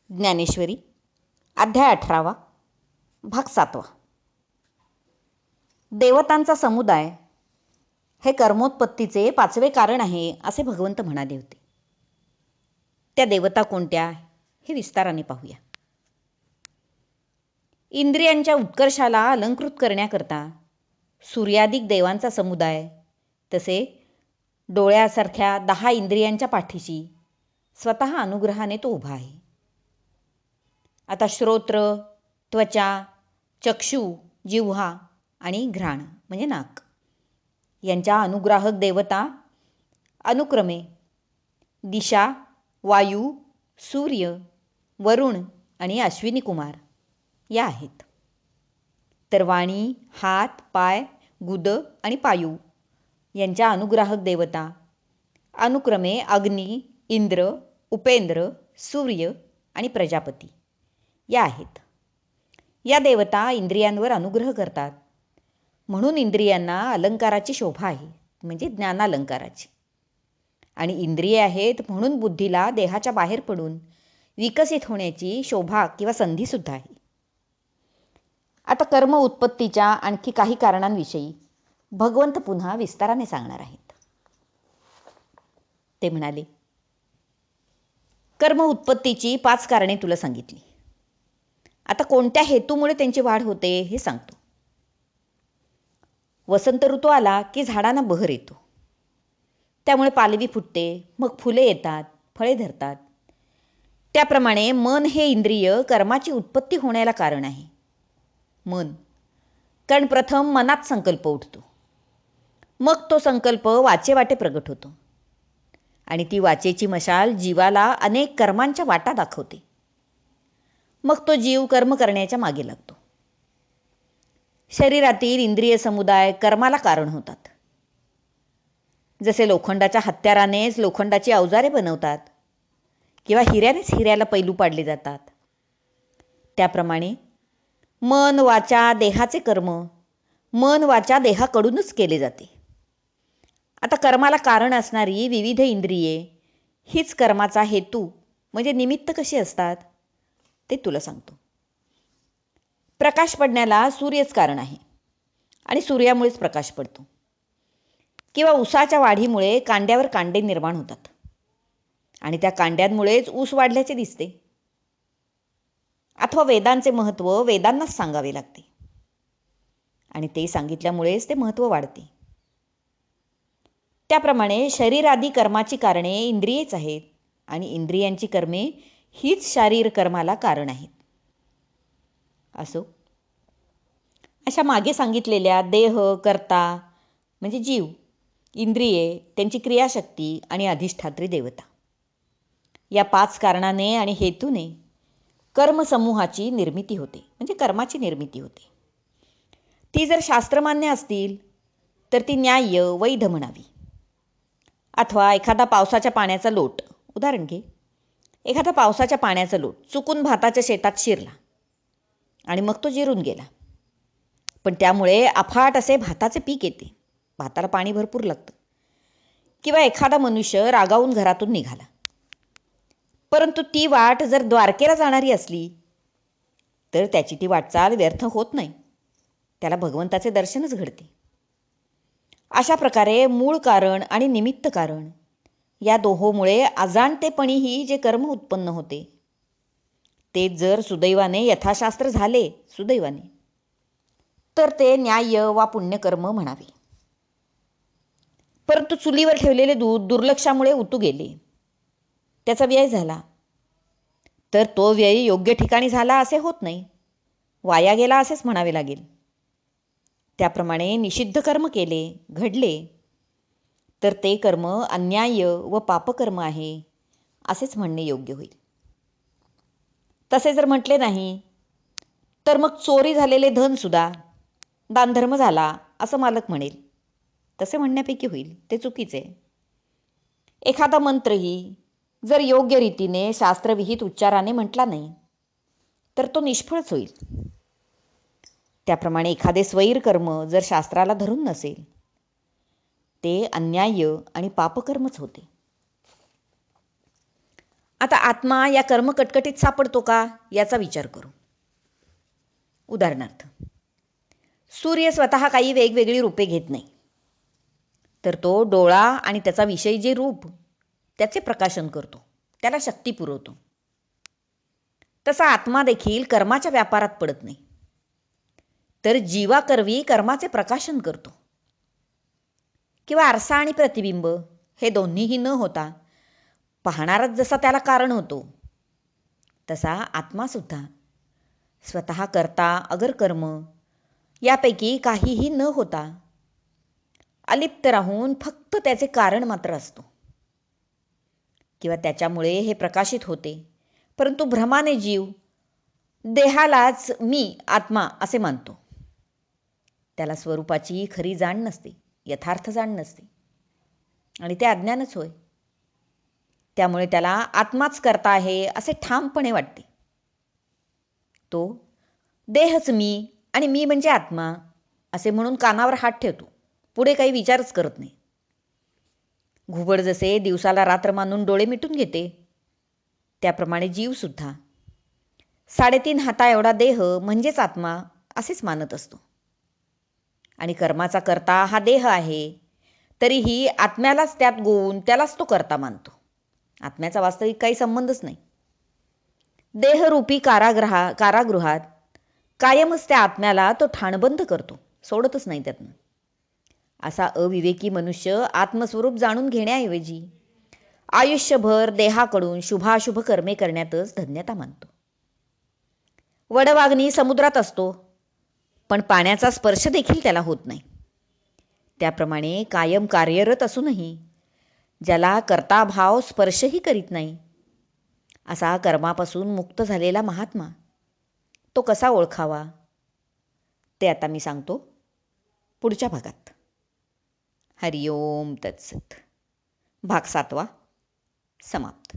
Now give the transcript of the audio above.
ज्ञानेश्वरी अध्याय 18 भाग 7. देवतांचा समुदाय हे कर्मोत्पत्तीचे 5वे कारण आहे असे भगवंत म्हणाले होते. त्या देवता कोणत्या हे विस्ताराने पाहूया. इंद्रियांच्या उत्कर्षाला अलंकृत करण्याकरता सूर्यादिक देवांचा समुदाय, तसे डोळ्यासारख्या 10 इंद्रियांच्या पाठीशी स्वतः अनुग्रहाने तो उभा आहे. आता श्रोत्र, त्वचा, चक्षु, जिव्हा आणि घ्राण म्हणजे नाक यांच्या अनुग्राहक देवता अनुक्रमे दिशा, वायू, सूर्य, वरुण आणि अश्विनी कुमार या आहेत. तर वाणी, हात, पाय, गुद आणि पायू यांच्या अनुग्राहक देवता अनुक्रमे अग्नी, इंद्र, उपेंद्र, सूर्य आणि प्रजापती या आहेत. या देवता इंद्रियांवर अनुग्रह करतात, म्हणून इंद्रियांना अलंकाराची शोभा आहे, म्हणजे ज्ञानालंकाराची. आणि इंद्रिये आहेत म्हणून बुद्धीला देहाच्या बाहेर पडून विकसित होण्याची शोभा किंवा संधीसुद्धा आहे. आता कर्म उत्पत्तीच्या आणखी काही कारणांविषयी भगवंत पुन्हा विस्ताराने सांगणार आहेत. ते म्हणाले, कर्म उत्पत्तीची 5 कारणे तुला सांगितली. आता कोणत्या हेतूमुळे त्यांची वाढ होते हे सांगतो. वसंत ऋतू आला की झाडांना बहर येतो, त्यामुळे पालवी फुटते, मग फुले येतात, फळे धरतात. त्याप्रमाणे मन हे इंद्रिय कर्माची उत्पत्ती होण्याला कारण आहे. मन, कारण प्रथम मनात संकल्प उठतो, मग तो संकल्प वाचेवाटे प्रगट होतो आणि ती वाचेची मशाल जीवाला अनेक कर्मांच्या वाटा दाखवते. मग तो जीव कर्म करण्याच्या मागे लागतो. शरीरातील इंद्रिय समुदाय कर्माला कारण होतात. जसे लोखंडाच्या हत्यारानेच लोखंडाची अवजारे बनवतात किंवा हिऱ्यानेच हिऱ्याला पैलू पाडले जातात, त्याप्रमाणे मन, वाचा, देहाचे कर्म मन, वाचा, देहाकडूनच केले जाते. आता कर्माला कारण असणारी विविध इंद्रिये हीच कर्माचा हेतू म्हणजे निमित्त कशी असतात ते तुला सांगतो. प्रकाश पडण्याला सूर्यच कारण आहे आणि सूर्यामुळेच प्रकाश पडतो. किंवा ऊसाच्या वाढीमुळे कांड्यावर कांडे निर्माण होतात आणि त्या कांड्यांमुळेच ऊस वाढल्याचे दिसते. अथवा वेदांचे महत्त्व वेदांनाच सांगावे लागते आणि ते सांगितल्यामुळेच ते महत्त्व वाढते. त्याप्रमाणे शरीरादी कर्माची कारणे इंद्रियेच आहेत आणि इंद्रियांची कर्मे हीच शारीर कर्माला कारण आहेत. असो, अशा मागे सांगितलेल्या देह, कर्ता म्हणजे जीव, इंद्रिये, त्यांची क्रियाशक्ती आणि अधिष्ठात्री देवता या 5 कारणाने आणि हेतूने कर्मसमूहाची निर्मिती होते, म्हणजे कर्माची निर्मिती होते. ती जर शास्त्रमान्य असतील तर ती न्याय्य, वैध म्हणावी. अथवा एखादा पावसाच्या पाण्याचा लोट, उदाहरण घे, एखादा पावसाच्या पाण्याचा लोट चुकून भाताच्या शेतात शिरला आणि मग तो जिरून गेला, पण त्यामुळे अफाट असे भाताचे पीक येते, भाताला पाणी भरपूर लागतं. किंवा एखादा मनुष्य रागावून घरातून निघाला, परंतु ती वाट जर द्वारकेला जाणारी असली तर त्याची ती वाटचाल व्यर्थ होत नाही, त्याला भगवंताचे दर्शनच घडते. अशा प्रकारे मूळ कारण आणि निमित्त कारण या दोहोमुळे अजाणतेपणीही जे कर्म उत्पन्न होते ते जर सुदैवाने यथाशास्त्र झाले, सुदैवाने, तर ते न्याय्य वा पुण्यकर्म म्हणावे. परंतु चुलीवर ठेवलेले दूध दुर्लक्षामुळे उतू गेले, त्याचा व्यय झाला, तर तो व्यय योग्य ठिकाणी झाला असे होत नाही, वाया गेला असेच म्हणावे लागेल. त्याप्रमाणे निषिद्ध कर्म केले, घडले, तर ते कर्म अन्याय्य व पापकर्म आहे असेच म्हणणे योग्य होईल. तसे जर म्हटले नाही तर मग चोरी झालेले धनसुद्धा दानधर्म झाला असं मालक म्हणेल, तसे म्हणण्यापैकी होईल, ते चुकीचे. एखादा मंत्रही जर योग्य रीतीने शास्त्रविहित उच्चाराने म्हटला नाही तर तो निष्फळच होईल. त्याप्रमाणे एखादे स्वैर कर्म जर शास्त्राला धरून नसेल ते अन्याय्य आणि पापकर्मच होते. आता आत्मा या कर्मकटकटीत सापडतो का याचा विचार करू. उदाहरणार्थ, सूर्य स्वतः काही वेगवेगळी रूपे घेत नाही, तर तो डोळा आणि त्याचा विषयी जे रूप त्याचे प्रकाशन करतो, त्याला शक्ती पुरवतो. तसा आत्मा देखील कर्माच्या व्यापारात पडत नाही, तर जीवाकरवी कर्माचे प्रकाशन करतो. किंवा आरसा आणि प्रतिबिंब हे दोन्हीही न होता पाहणाराच जसा त्याला कारण होतो, तसा आत्मासुद्धा स्वतः कर्ता अगर कर्म यापैकी काहीही न होता अलिप्त राहून फक्त त्याचे कारण मात्र असतो. किंवा त्याच्यामुळे हे प्रकाशित होते, परंतु भ्रमाने जीव देहालाच मी आत्मा असे मानतो. त्याला स्वरूपाची खरी जाण नसते, यथार्थ जाण नसते, आणि ते अज्ञानच होय. त्यामुळे त्याला आत्माच करता आहे असे ठामपणे वाटते. तो देहच मी आणि मी म्हणजे आत्मा असे म्हणून कानावर हात ठेवतो, पुढे काही विचारच करत नाही. घुबड जसे दिवसाला रात्र मानून डोळे मिटून घेते, त्याप्रमाणे जीवसुद्धा 3.5 हाता एवढा देह म्हणजेच आत्मा असेच मानत असतो. आणि कर्माचा करता हा देह आहे, तरीही आत्म्यालाच त्यात गोवून त्यालाच तो करता मानतो. आत्म्याचा वास्तविक काही संबंधच नाही. देहरूपी कारागृहात कायमच त्या आत्म्याला तो ठाणबंद करतो, सोडतच नाही त्यातनं. असा अविवेकी मनुष्य आत्मस्वरूप जाणून घेण्याऐवजी आयुष्यभर देहाकडून शुभाशुभ कर्मे करण्यातच धन्यता मानतो. वडवाघनी समुद्रात असतो, पण पाण्याचा स्पर्श देखील त्याला होत नाही. त्याप्रमाणे कायम कार्यरत असूनही ज्याला कर्ताभाव स्पर्शही करीत नाही, असा कर्मापासून मुक्त झालेला महात्मा तो कसा ओळखावा ते आता मी सांगतो पुढच्या भागात. हरिओम तत्सत. भाग 7 समाप्त.